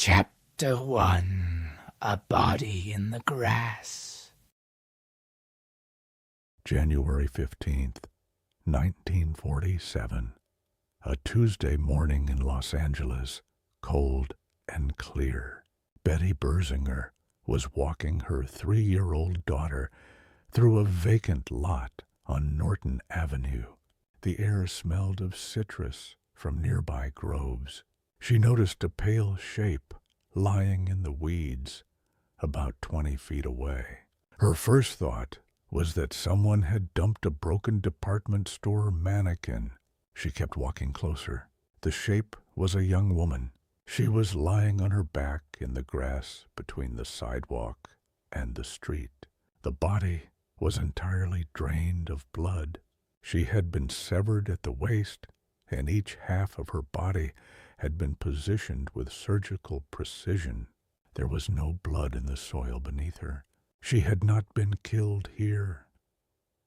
Chapter 1. A Body in the Grass. January 15th, 1947. A Tuesday morning in Los Angeles, cold and clear. Betty Berzinger was walking her 3-year-old daughter through a vacant lot on Norton Avenue. The air smelled of citrus from nearby groves. She noticed a pale shape lying in the weeds about 20 feet away. Her first thought was that someone had dumped a broken department store mannequin. She kept walking closer. The shape was a young woman. She was lying on her back in the grass between the sidewalk and the street. The body was entirely drained of blood. She had been severed at the waist, and each half of her body had been positioned with surgical precision. There was no blood in the soil beneath her. She had not been killed here.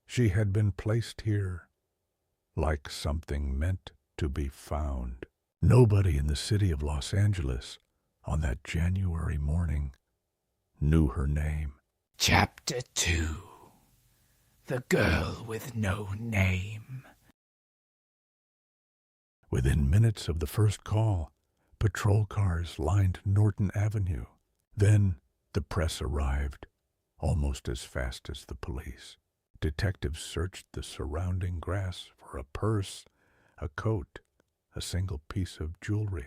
She had been placed here, like something meant to be found. Nobody in the city of Los Angeles on that January morning knew her name. Chapter 2. The Girl with No Name. Within minutes of the first call, patrol cars lined Norton Avenue. Then the press arrived, almost as fast as the police. Detectives searched the surrounding grass for a purse, a coat, a single piece of jewelry.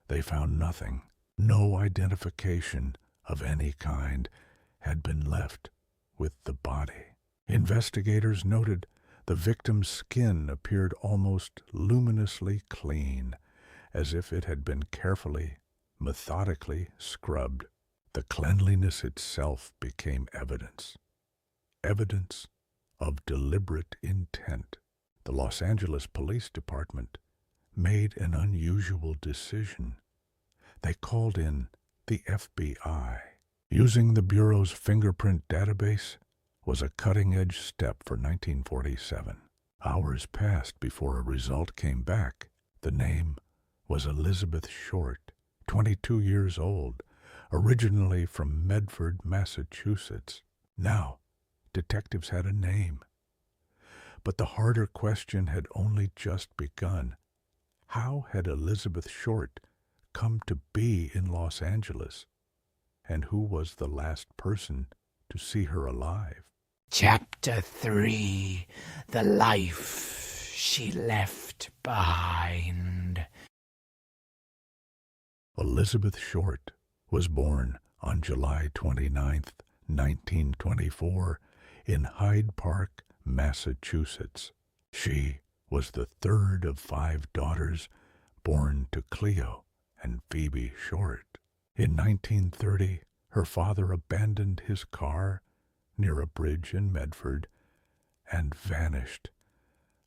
They found nothing. No identification of any kind had been left with the body. Investigators noted the victim's skin appeared almost luminously clean, as if it had been carefully, methodically scrubbed. The cleanliness itself became evidence of deliberate intent. The Los Angeles Police Department made an unusual decision. They called in the FBI. Using the Bureau's fingerprint database was a cutting-edge step for 1947. Hours passed before a result came back. The name was Elizabeth Short, 22 years old, originally from Medford, Massachusetts. Now, detectives had a name. But the harder question had only just begun. How had Elizabeth Short come to be in Los Angeles? And who was the last person to see her alive? Chapter 3. The Life She Left Behind. Elizabeth Short was born on July 29th, 1924, in Hyde Park, Massachusetts. She was the third of 5 daughters born to Cleo and Phoebe Short. In 1930, her father abandoned his car near a bridge in Medford and vanished,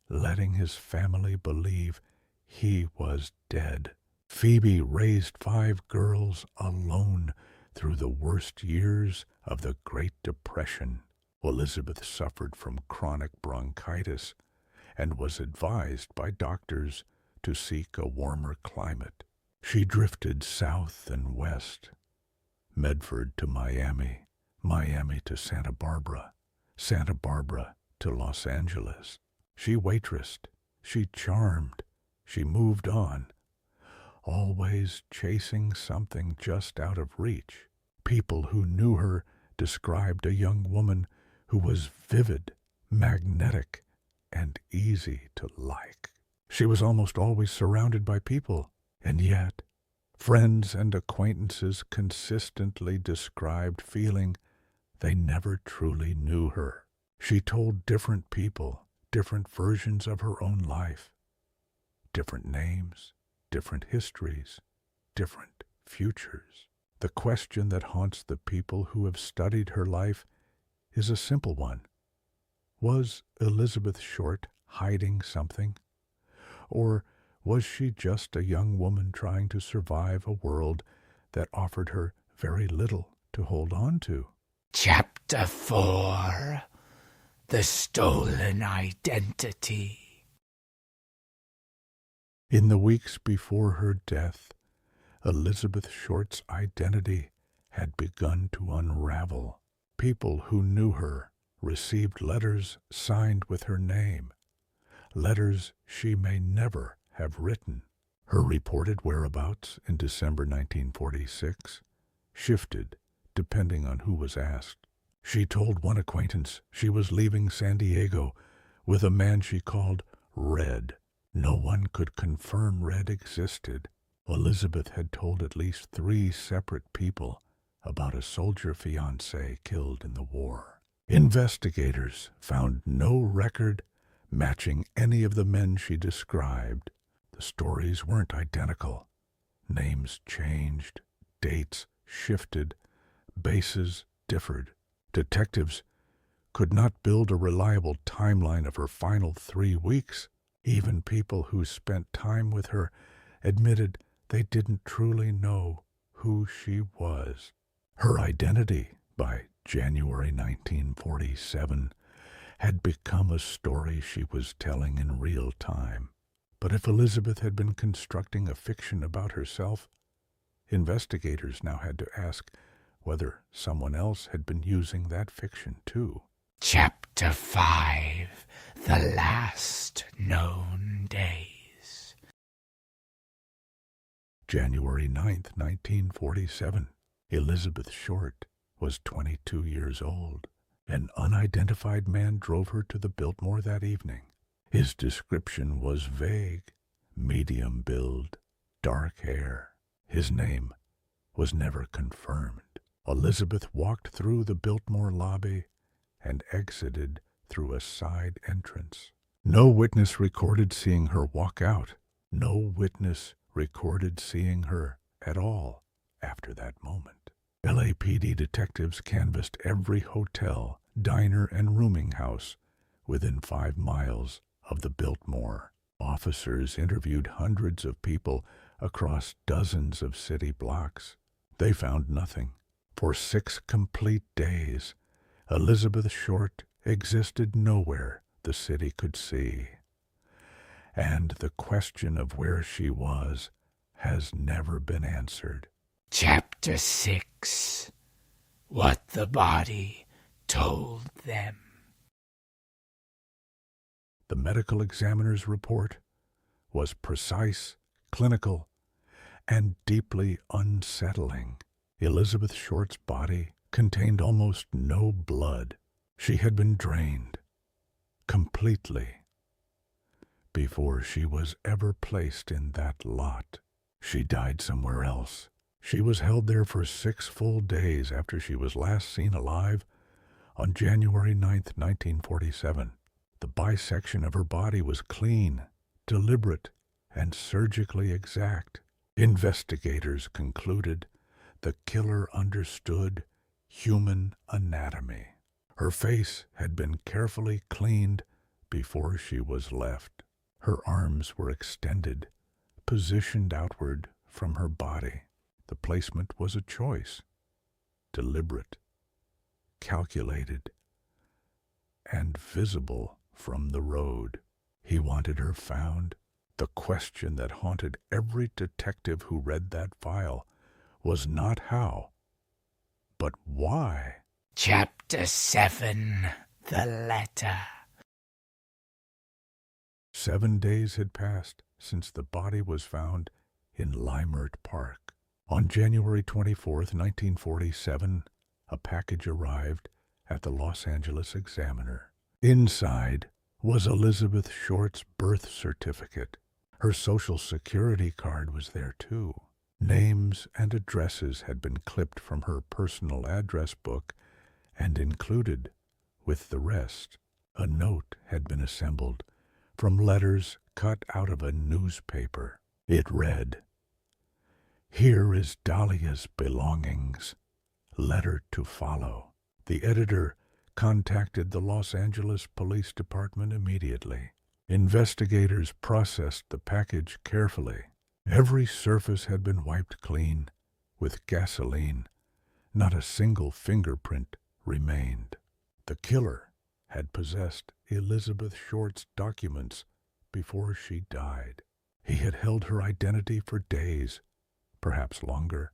letting his family believe he was dead. Phoebe raised 5 girls alone through the worst years of the Great Depression. Elizabeth suffered from chronic bronchitis and was advised by doctors to seek a warmer climate. She drifted south and west, Medford to Miami, Miami to Santa Barbara to Los Angeles. She waitressed, she charmed, she moved on, always chasing something just out of reach. People who knew her described a young woman who was vivid, magnetic, and easy to like. She was almost always surrounded by people, and yet friends and acquaintances consistently described feeling they never truly knew her. She told different people different versions of her own life, different names, different histories, different futures. The question that haunts the people who have studied her life is a simple one. Was Elizabeth Short hiding something? Or was she just a young woman trying to survive a world that offered her very little to hold on to? Chapter 4. The Stolen Identity. In the weeks before her death, Elizabeth Short's identity had begun to unravel. People who knew her received letters signed with her name, letters she may never have written. Her reported whereabouts in December 1946 shifted depending on who was asked. She told one acquaintance she was leaving San Diego with a man she called Red. No one could confirm Red existed. Elizabeth had told at least 3 separate people about a soldier fiancé killed in the war. Investigators found no record matching any of the men she described. The stories weren't identical. Names changed, dates shifted, bases differed. Detectives could not build a reliable timeline of her final 3 weeks. Even people who spent time with her admitted they didn't truly know who she was. Her identity, by January 1947, had become a story she was telling in real time. But if Elizabeth had been constructing a fiction about herself, investigators now had to ask whether someone else had been using that fiction too. Chapter 5: The Last Known Days. January 9th, 1947. Elizabeth Short was 22 years old. An unidentified man drove her to the Biltmore that evening. His description was vague: medium build, dark hair. His name was never confirmed. Elizabeth walked through the Biltmore lobby and exited through a side entrance. No witness recorded seeing her walk out. No witness recorded seeing her at all after that moment. LAPD detectives canvassed every hotel, diner, and rooming house within 5 miles of the Biltmore. Officers interviewed hundreds of people across dozens of city blocks. They found nothing. For 6 complete days, Elizabeth Short existed nowhere the city could see. And the question of where she was has never been answered. Chapter 6: What the Body Told Them. The medical examiner's report was precise, clinical, and deeply unsettling. Elizabeth Short's body contained almost no blood. She had been drained completely before she was ever placed in that lot. She died somewhere else. She was held there for 6 full days after she was last seen alive on January 9th, 1947. The bisection of her body was clean, deliberate, and surgically exact. Investigators concluded the killer understood human anatomy. Her face had been carefully cleaned before she was left. Her arms were extended, positioned outward from her body. The placement was a choice, deliberate, calculated, and visible from the road. He wanted her found. The question that haunted every detective who read that file was not how, but why. Chapter 7: The Letter. 7 days had passed since the body was found in Limert Park. On January 24th, 1947, a package arrived at the Los Angeles Examiner. Inside was Elizabeth Short's birth certificate. Her Social Security card was there too. Names and addresses had been clipped from her personal address book and included with the rest. A note had been assembled from letters cut out of a newspaper. It read, "Here is Dahlia's belongings. Letter to follow." The editor contacted the Los Angeles Police Department immediately. Investigators processed the package carefully. Every surface had been wiped clean with gasoline. Not a single fingerprint remained. The killer had possessed Elizabeth Short's documents before she died. He had held her identity for days perhaps longer,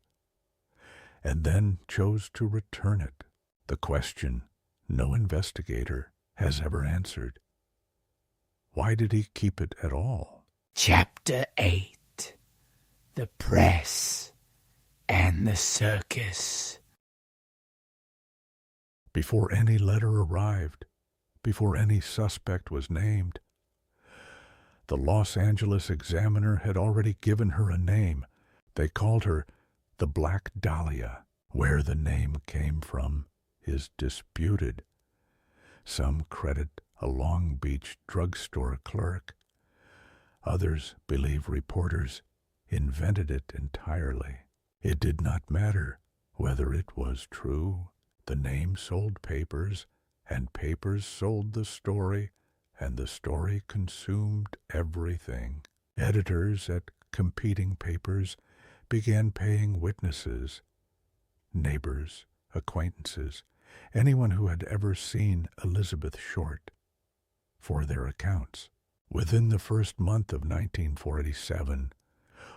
and then chose to return it. The question no investigator has ever answered. Why did he keep it at all? Chapter 8. The Press and the Circus. Before any letter arrived, before any suspect was named, the Los Angeles Examiner had already given her a name. They called her the Black Dahlia. Where the name came from is disputed. Some credit a Long Beach drugstore clerk. Others believe reporters invented it entirely. It did not matter whether it was true. The name sold papers, and papers sold the story, and the story consumed everything. Editors at competing papers began paying witnesses, neighbors, acquaintances, anyone who had ever seen Elizabeth Short, for their accounts. Within the first month of 1947,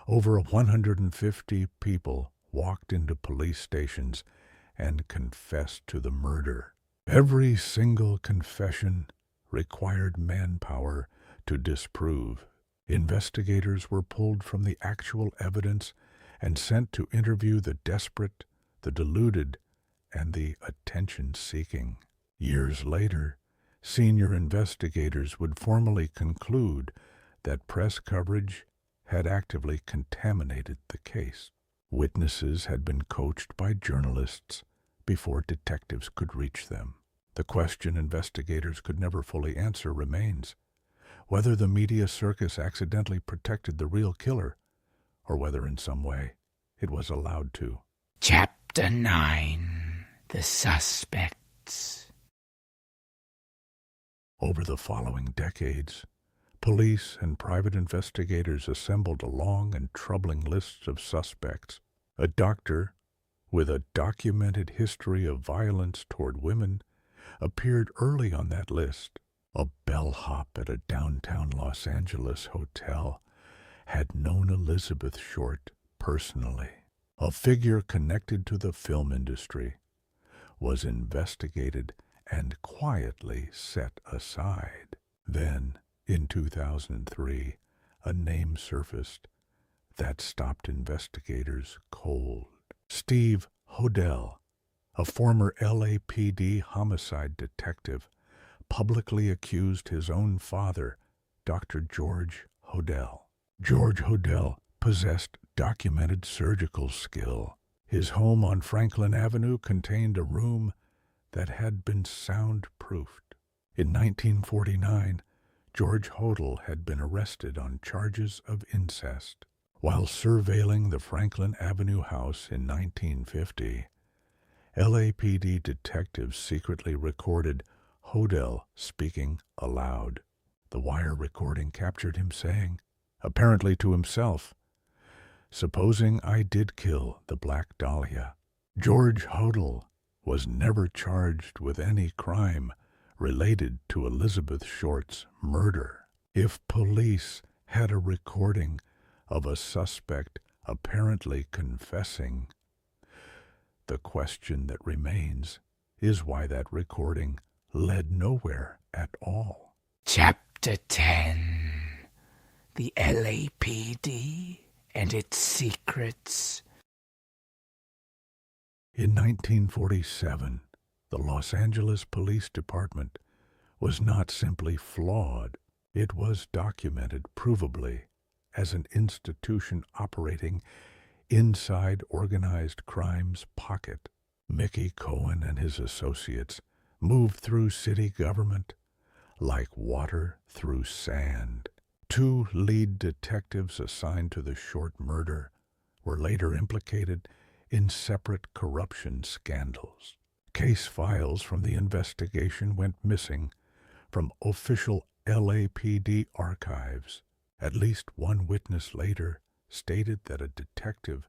over 150 people walked into police stations and confessed to the murder. Every single confession required manpower to disprove. Investigators were pulled from the actual evidence and sent to interview the desperate, the deluded, and the attention-seeking. Years later, senior investigators would formally conclude that press coverage had actively contaminated the case. Witnesses had been coached by journalists before detectives could reach them. The question investigators could never fully answer remains: whether the media circus accidentally protected the real killer, or whether in some way it was allowed to. Chapter 9. The Suspects. Over the following decades, police and private investigators assembled a long and troubling list of suspects. A doctor with a documented history of violence toward women appeared early on that list. A bellhop at a downtown Los Angeles hotel had known Elizabeth Short personally. A figure connected to the film industry was investigated and quietly set aside. Then, in 2003, a name surfaced that stopped investigators cold. Steve Hodel, a former LAPD homicide detective, publicly accused his own father, Dr. George Hodel. George Hodel possessed documented surgical skill. His home on Franklin Avenue contained a room that had been soundproofed. In 1949, George Hodel had been arrested on charges of incest. While surveilling the Franklin Avenue house in 1950, LAPD detectives secretly recorded Hodel speaking aloud. The wire recording captured him saying, apparently to himself, "Supposing I did kill the Black Dahlia." George Hodel was never charged with any crime related to Elizabeth Short's murder. If police had a recording of a suspect apparently confessing, the question that remains is why that recording led nowhere at all. Chapter 10. The LAPD and its secrets. In 1947, the Los Angeles Police Department was not simply flawed, it was documented provably as an institution operating inside organized crime's pocket. Mickey Cohen and his associates moved through city government like water through sand. Two lead detectives assigned to the Short murder were later implicated in separate corruption scandals. Case files from the investigation went missing from official LAPD archives. At least one witness later stated that a detective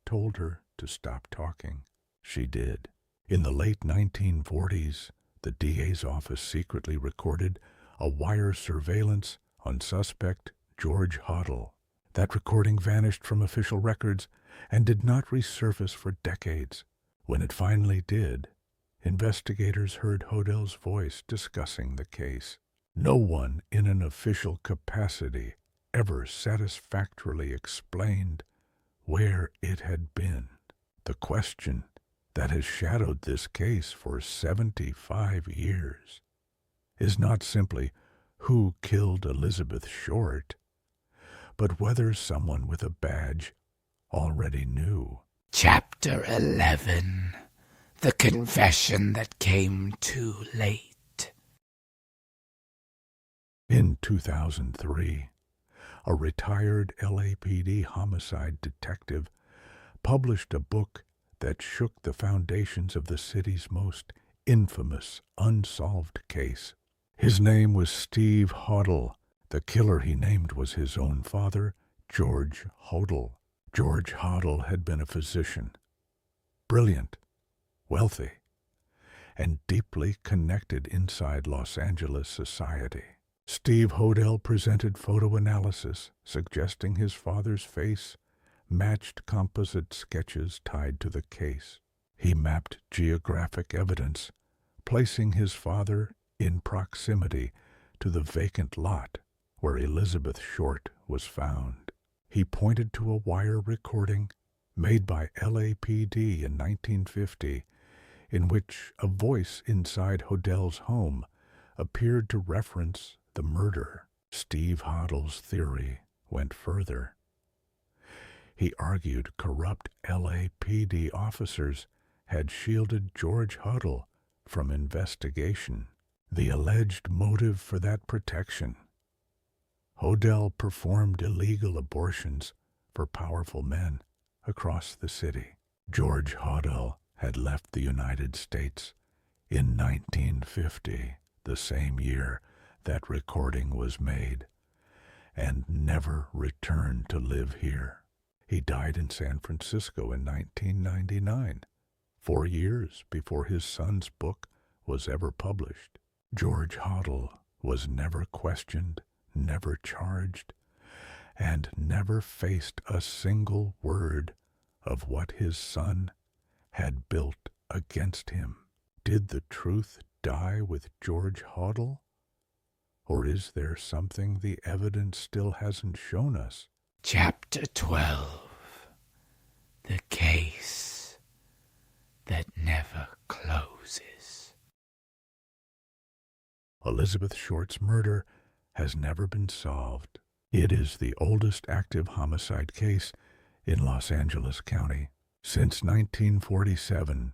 told her to stop talking. She did. In the late 1940s, the DA's office secretly recorded a wire surveillance on suspect George Hodel. That recording vanished from official records and did not resurface for decades. When it finally did, investigators heard Hodell's voice discussing the case. No one in an official capacity ever satisfactorily explained where it had been. The question that has shadowed this case for 75 years is not simply who killed Elizabeth Short, but whether someone with a badge already knew. Chapter 11. The Confession That Came Too Late. In 2003, a retired LAPD homicide detective published a book that shook the foundations of the city's most infamous unsolved case. His name was Steve Hodel. The killer he named was his own father, George Hodel. George Hodel had been a physician, brilliant, wealthy, and deeply connected inside Los Angeles society. Steve Hodel presented photo analysis suggesting his father's face matched composite sketches tied to the case. He mapped geographic evidence, placing his father in proximity to the vacant lot where Elizabeth Short was found. He pointed to a wire recording made by LAPD in 1950 in which a voice inside Hodell's home appeared to reference the murder. Steve Hodel's theory went further. He argued corrupt LAPD officers had shielded George Hodel from investigation. The alleged motive for that protection: Hodel performed illegal abortions for powerful men across the city. George Hodel had left the United States in 1950, the same year that recording was made, and never returned to live here. He died in San Francisco in 1999, 4 years before his son's book was ever published. George Hodel was never questioned, never charged, and never faced a single word of what his son had built against him. Did the truth die with George Hodel? Or is there something the evidence still hasn't shown us? Chapter 12. The Case That Never Closes. Elizabeth Short's murder has never been solved. It is the oldest active homicide case in Los Angeles County. Since 1947,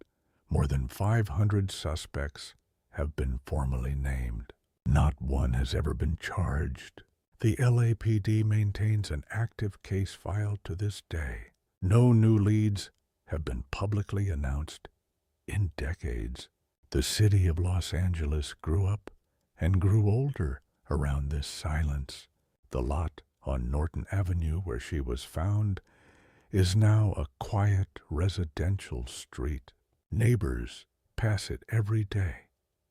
more than 500 suspects have been formally named. Not one has ever been charged. The LAPD maintains an active case file to this day. No new leads have been publicly announced in decades. The city of Los Angeles grew up and grew older around this silence. The lot on Norton Avenue where she was found is now a quiet residential street. Neighbors pass it every day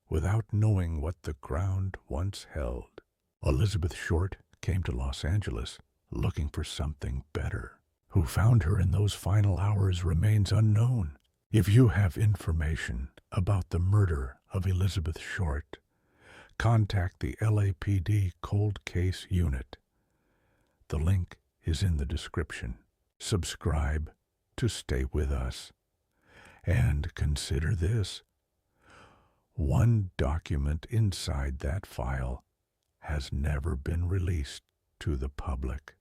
without knowing what the ground once held. Elizabeth Short came to Los Angeles looking for something better. Who found her in those final hours remains unknown. If you have information about the murder of Elizabeth Short, contact the LAPD Cold Case Unit. The link is in the description. Subscribe to stay with us. And consider this: one document inside that file has never been released to the public.